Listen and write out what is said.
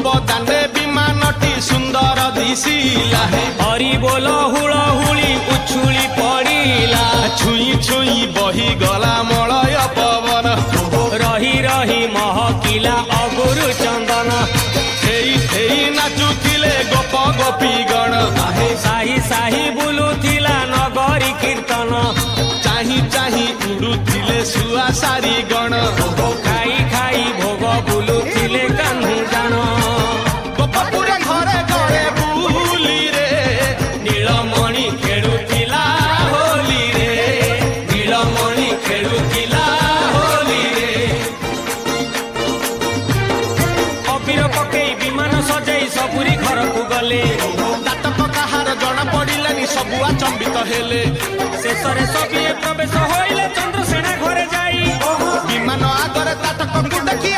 दाने विमानटी सुंदर दिशिला हरि बोल हुलहुली उछुली पड़िला छुई छुई बही गला मलय पवन रही रही महकिला अगुरु चंदन नाचुथिले गोप गोपी गण साही साही बुलुथिला नगरी कीर्तन चाही चाही उड़ुथिले सुआ सारी गण खाई खाई भोग बुलुथिले कान्हू जान गोपपुरे घरे घरे बुली रे नीलमणि खेलुथिला होली रे नीलमणि खेलुथिला होली रे अबीर पकई विमान सजाई सबुरी घर को गले नाटक काहार जଣା पड़िलानी सबु अचंबित हेले शेषरे सबिए प्रवेश होइले चंद्रसेना घरे जाई विमान आगरे नाटक को देखि